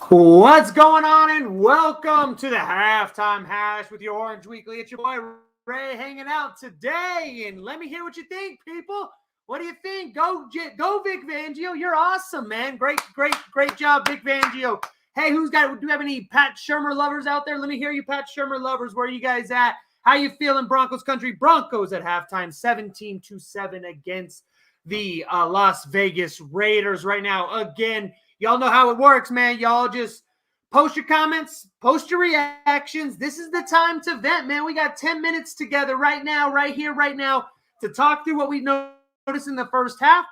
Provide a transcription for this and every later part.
What's going on, and welcome to the Halftime Hash with your Orange Weekly. It's your boy Ray hanging out today, and let me hear what you think, people. What do you think? Go Vic Fangio. You're awesome, man. Great job, Vic Fangio. Hey, do you have any Pat Shurmur lovers out there? Let me hear you, Pat Shurmur lovers. Where are you guys at? How you feeling, Broncos country? Broncos at halftime, 17-7 against the Las Vegas Raiders right now. Again, y'all know how it works, man. Y'all just post your comments, post your reactions. This is the time to vent, man. We got 10 minutes together right now, right here, right now, to talk through what we noticed in the first half,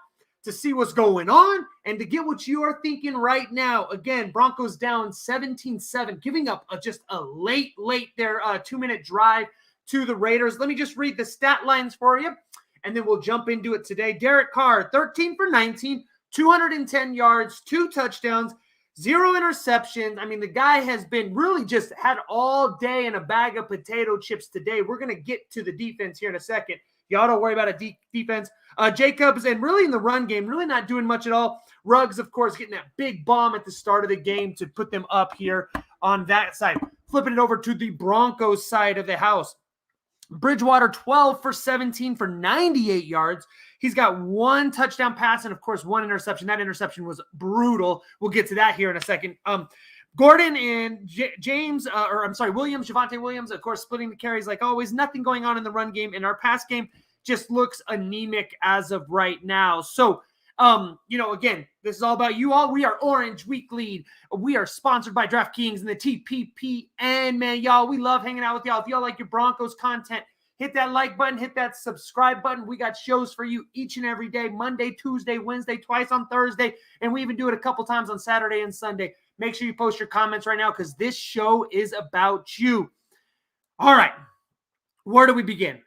to see what's going on, and to get what you are thinking right now. Again, Broncos down 17-7, giving up just a late there 2-minute drive to the Raiders. Let me just read the stat lines for you, and then we'll jump into it today. Derek Carr, 13 for 19, 210 yards, 2 touchdowns, 0 interceptions. I mean, the guy has been really just had all day in a bag of potato chips today. We're going to get to the defense here in a second. Y'all don't worry about a defense. Jacobs, and really in the run game, really not doing much at all. Ruggs, of course, getting that big bomb at the start of the game to put them up here on that side. Flipping it over to the Broncos side of the house. Bridgewater, 12 for 17 for 98 yards. He's got 1 touchdown pass and, of course, 1 interception. That interception was brutal. We'll get to that here in a second. Gordon and Williams, Javonte Williams, of course, splitting the carries like always. Nothing going on in the run game. And our pass game just looks anemic as of right now. So, again, this is all about you all. We are Orange Weekly. We are sponsored by DraftKings and the TPP. And, man, y'all, we love hanging out with y'all. If y'all like your Broncos content, hit that like button, hit that subscribe button. We got shows for you each and every day, Monday, Tuesday, Wednesday, twice on Thursday, and we even do it a couple times on Saturday and Sunday. Make sure you post your comments right now because this show is about you. All right, where do we begin?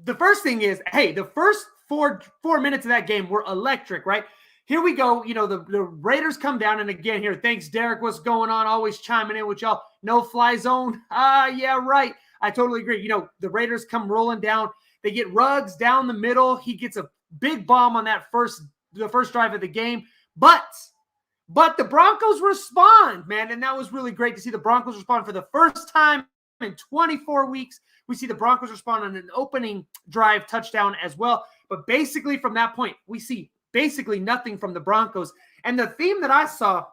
The first thing is, hey, the first four minutes of that game were electric, right? Here we go. The Raiders come down, and again here, thanks, Derek. What's going on? Always chiming in with y'all. No fly zone. Yeah, right. I totally agree. The Raiders come rolling down. They get Ruggs down the middle. He gets a big bomb on the first drive of the game. But the Broncos respond, man, and that was really great to see the Broncos respond for the first time in 24 weeks. We see the Broncos respond on an opening drive touchdown as well. But basically from that point, we see basically nothing from the Broncos. And the theme that I saw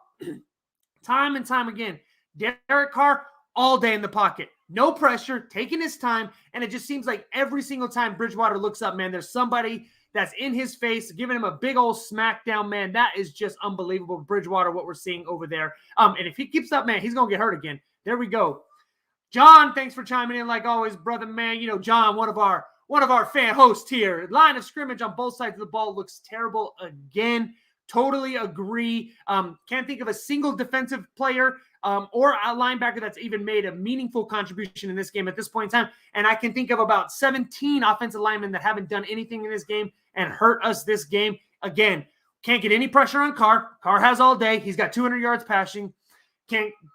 time and time again, Derek Carr all day in the pocket. No pressure, taking his time, and it just seems like every single time Bridgewater looks up, man, there's somebody that's in his face, giving him a big old smackdown, man. That is just unbelievable, Bridgewater, what we're seeing over there. And if he keeps up, man, he's going to get hurt again. There we go. John, thanks for chiming in like always, brother, man. John, one of our fan hosts here. Line of scrimmage on both sides of the ball looks terrible again. Totally agree. Can't think of a single defensive player or a linebacker that's even made a meaningful contribution in this game at this point in time. And I can think of about 17 offensive linemen that haven't done anything in this game and hurt us this game. Again, can't get any pressure on Carr. Carr has all day. He's got 200 yards passing.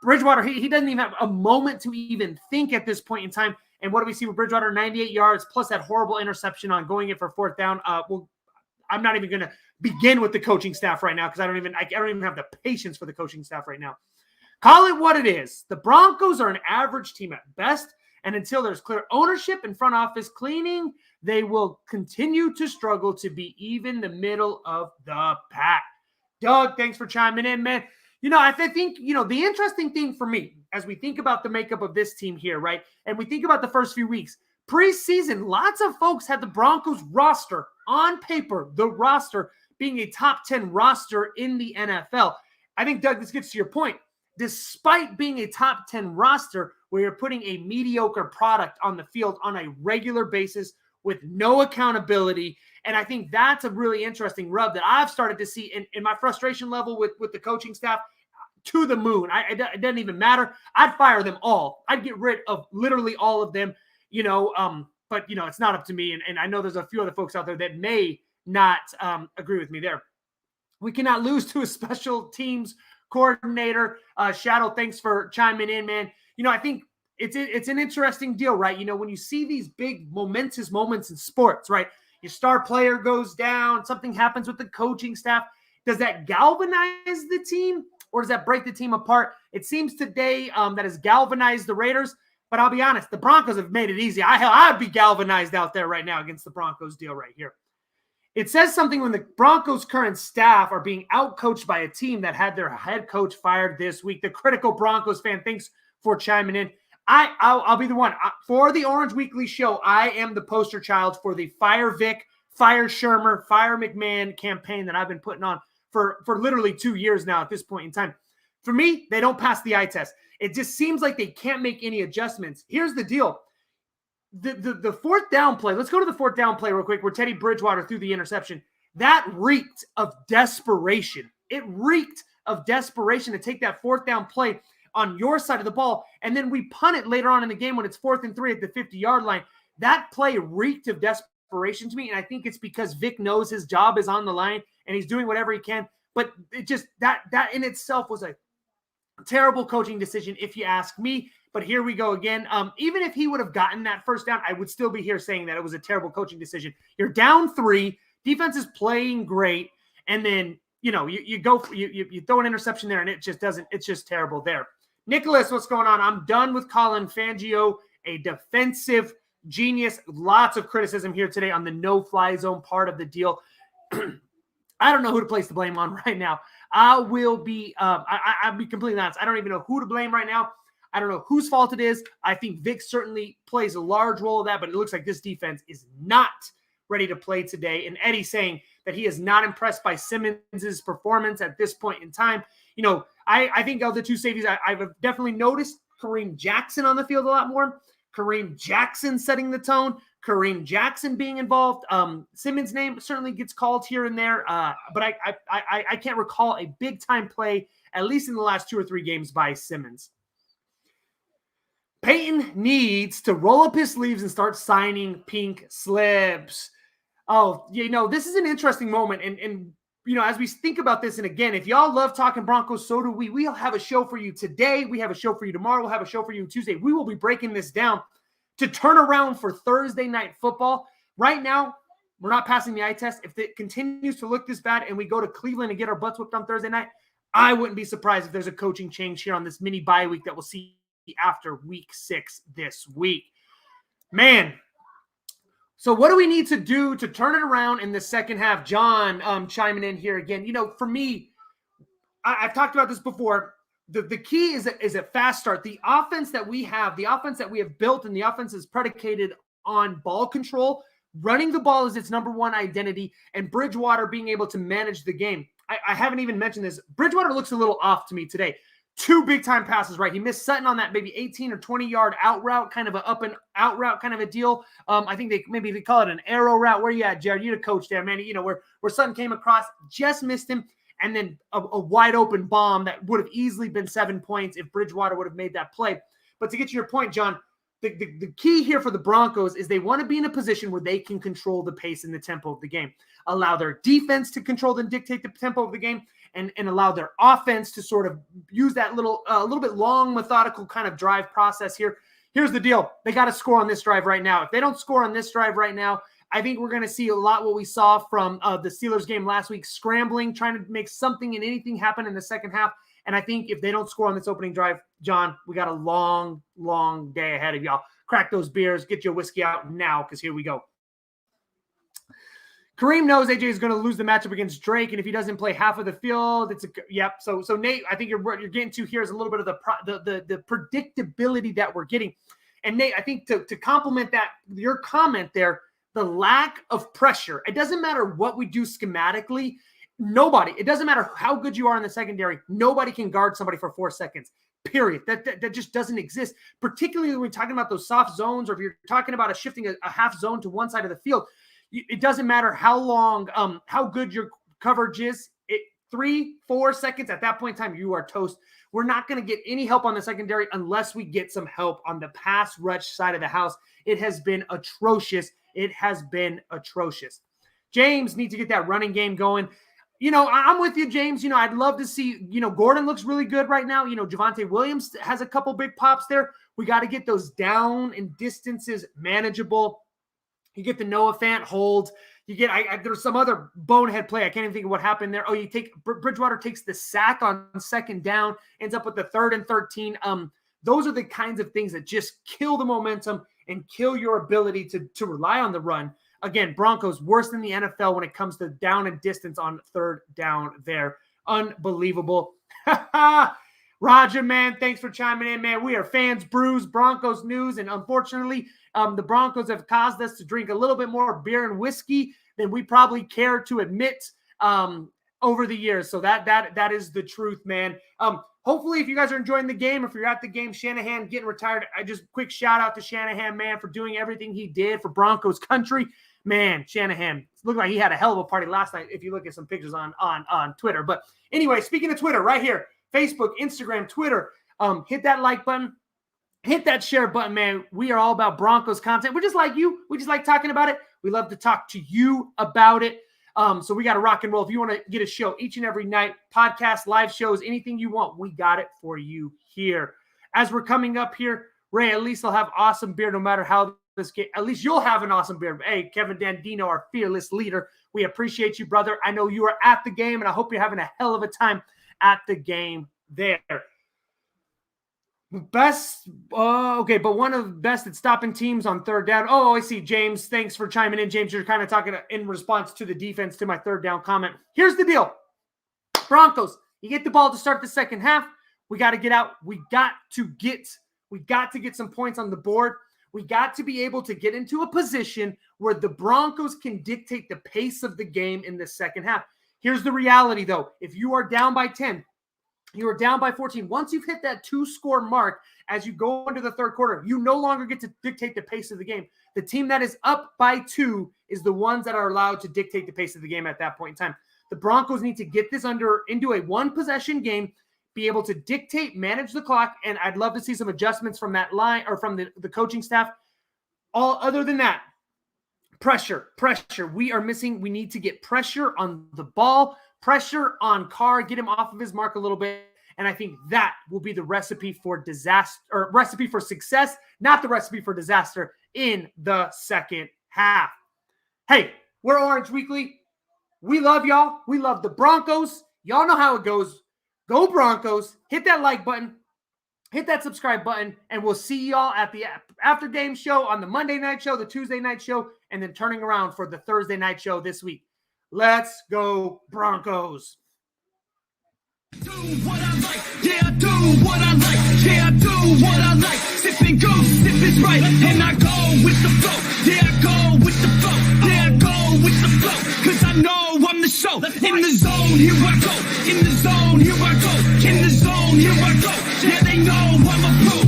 Bridgewater, he doesn't even have a moment to even think at this point in time. And what do we see with Bridgewater? 98 yards plus that horrible interception on going in for 4th down. I'm not even going to begin with the coaching staff right now because I don't even have the patience for the coaching staff right now. Call it what it is. The Broncos are an average team at best, and until there's clear ownership and front office cleaning, they will continue to struggle to be even the middle of the pack. Doug, thanks for chiming in, man. I think, the interesting thing for me as we think about the makeup of this team here, right, and we think about the first few weeks, preseason, lots of folks had the Broncos roster on paper, the roster being a top 10 roster in the NFL. I think, Doug, this gets to your point. Despite being a top 10 roster where you're putting a mediocre product on the field on a regular basis with no accountability. And I think that's a really interesting rub that I've started to see in my frustration level with the coaching staff to the moon. It doesn't even matter. I'd fire them all. I'd get rid of literally all of them, but it's not up to me. And I know there's a few other folks out there that may not agree with me there. We cannot lose to a special teams coordinator. Shadow, thanks for chiming in, man. I think it's an interesting deal, right? You know, when you see these big momentous moments in sports, right? Your star player goes down, something happens with the coaching staff. Does that galvanize the team or does that break the team apart? It seems today that has galvanized the Raiders, but I'll be honest, the Broncos have made it easy. I'd be galvanized out there right now against the Broncos deal right here. It says something when the Broncos' current staff are being outcoached by a team that had their head coach fired this week. The critical Broncos fan, thanks for chiming in. I'll be the one. For the Orange Weekly show, I am the poster child for the Fire Vic, Fire Shermer, Fire McMahon campaign that I've been putting on for literally 2 years now at this point in time. For me, they don't pass the eye test. It just seems like they can't make any adjustments. Here's the deal. The fourth down play, let's go to the fourth down play real quick where Teddy Bridgewater threw the interception. That reeked of desperation. It reeked of desperation to take that fourth down play on your side of the ball, and then we punt it later on in the game when it's 4th and 3 at the 50-yard line. That play reeked of desperation to me, and I think it's because Vic knows his job is on the line, and he's doing whatever he can. But it just that in itself was a terrible coaching decision, if you ask me. But here we go again. Even if he would have gotten that first down, I would still be here saying that it was a terrible coaching decision. You're down 3, defense is playing great, and then you throw an interception there, and it just doesn't. It's just terrible there. Nicholas, what's going on? I'm done with Colin Fangio, a defensive genius. Lots of criticism here today on the no-fly zone part of the deal. I don't know who to place the blame on right now. I'll be completely honest. I don't even know who to blame right now. I don't know whose fault it is. I think Vic certainly plays a large role of that, but it looks like this defense is not ready to play today. And Eddie saying that he is not impressed by Simmons' performance at this point in time. You know, I think of the two safeties, I've definitely noticed Kareem Jackson on the field a lot more. Kareem Jackson setting the tone. Kareem Jackson being involved. Simmons' name certainly gets called here and there, but I can't recall a big-time play, at least in the last 2 or 3 games, by Simmons. Peyton needs to roll up his sleeves and start signing pink slips. Oh, this is an interesting moment. And as we think about this, and again, if y'all love talking Broncos, so do we. We'll have a show for you today. We have a show for you tomorrow. We'll have a show for you Tuesday. We will be breaking this down to turn around for Thursday night football. Right now, we're not passing the eye test. If it continues to look this bad and we go to Cleveland and get our butts whipped on Thursday night, I wouldn't be surprised if there's a coaching change here on this mini bye week that we'll see after week 6 this week. Man. So what do we need to do to turn it around in the second half? John chiming in here again. For me, I've talked about this before. The key is a fast start. The offense that we have built, and the offense is predicated on ball control. Running the ball is its number one identity, and Bridgewater being able to manage the game. I haven't even mentioned this. Bridgewater looks a little off to me today. 2 big-time passes, right? He missed Sutton on that maybe 18 or 20-yard out route, kind of an up and out route kind of a deal. I think they call it an arrow route. Where you at, Jared? You're the coach there, man. Where Sutton came across, just missed him, and then a wide open bomb that would have easily been 7 points if Bridgewater would have made that play. But to get to your point, John, the key here for the Broncos is they want to be in a position where they can control the pace and the tempo of the game, allow their defense to control and dictate the tempo of the game, and allow their offense to sort of use that little bit long, methodical kind of drive process here. Here's the deal. They got to score on this drive right now. If they don't score on this drive right now, I think we're going to see a lot what we saw from the Steelers game last week, scrambling, trying to make something and anything happen in the second half. And I think if they don't score on this opening drive, John, we got a long, long day ahead of y'all. Crack those beers, get your whiskey out now, because here we go. Kareem knows AJ is going to lose the matchup against Drake, and if he doesn't play half of the field, yep. So Nate, I think you're getting to here is a little bit of the predictability that we're getting. And Nate, I think to complement that, your comment there, the lack of pressure. It doesn't matter what we do schematically. It doesn't matter how good you are in the secondary. Nobody can guard somebody for 4 seconds. Period. That just doesn't exist. Particularly when we're talking about those soft zones, or if you're talking about shifting a half zone to one side of the field. It doesn't matter how long, how good your coverage is. 3-4 seconds, at that point in time, you are toast. We're not going to get any help on the secondary unless we get some help on the pass rush side of the house. It has been atrocious. James needs to get that running game going. I'm with you, James. I'd love to see, Gordon looks really good right now. Javonte Williams has a couple big pops there. We got to get those down and distances manageable. You get the Noah Fant hold. You get, there's some other bonehead play. I can't even think of what happened there. Oh, Bridgewater takes the sack on second down, ends up with the 3rd and 13. Those are the kinds of things that just kill the momentum and kill your ability to rely on the run. Again, Broncos worse than the NFL when it comes to down and distance on 3rd down there. Unbelievable. Roger, man, thanks for chiming in, man. We are Fans Brews, Broncos news, and unfortunately, the Broncos have caused us to drink a little bit more beer and whiskey than we probably care to admit over the years. So that is the truth, man. Hopefully, if you guys are enjoying the game, if you're at the game, Shanahan getting retired, I just quick shout out to Shanahan, man, for doing everything he did for Broncos country. Man, Shanahan looked like he had a hell of a party last night if you look at some pictures on Twitter. But anyway, speaking of Twitter, right here, Facebook, Instagram, Twitter, hit that like button, hit that share button, man. We are all about Broncos content. We're just like you. We just like talking about it. We love to talk to you about it. So we got to rock and roll. If you want to get a show each and every night, podcast, live shows, anything you want, we got it for you here. As we're coming up here, Ray, at least I'll have awesome beer no matter how this game. At least you'll have an awesome beer. Hey, Kevin Dandino, our fearless leader, we appreciate you, brother. I know you are at the game, and I hope you're having a hell of a time at the game there. Best, okay, but one of the best at stopping teams on 3rd down. Oh, I see, James. Thanks for chiming in, James. You're kind of talking in response to the defense to my 3rd down comment. Here's the deal. Broncos, you get the ball to start the second half. We got to get out. We got to get some points on the board. We got to be able to get into a position where the Broncos can dictate the pace of the game in the second half. Here's the reality, though. If you are down by 10, you are down by 14. Once you've hit that 2-score mark, as you go into the 3rd quarter, you no longer get to dictate the pace of the game. The team that is up by 2 is the ones that are allowed to dictate the pace of the game at that point in time. The Broncos need to get this into a one-possession game, be able to dictate, manage the clock, and I'd love to see some adjustments from that line or from the coaching staff. All other than that, pressure. We are missing. We need to get pressure on the ball, pressure on Carr, get him off of his mark a little bit. And I think that will be the recipe for disaster, or recipe for success, not the recipe for disaster in the second half. Hey, we're Orange Weekly. We love y'all. We love the Broncos. Y'all know how it goes. Go Broncos. Hit that like button. Hit that subscribe button. And we'll see y'all at the after game show on the Monday night show, the Tuesday night show, and then turning around for the Thursday night show this week. Let's go Broncos. Do what I like, yeah, I do what I like, yeah, I do what I like. Sipping goose, if it's right, and I go with the flow, yeah, I go with the flow, yeah, I go with the flow, cause I know I'm the show. In the zone, here I go, in the zone, here I go, in the zone, here I go, yeah, they know I'm a pro.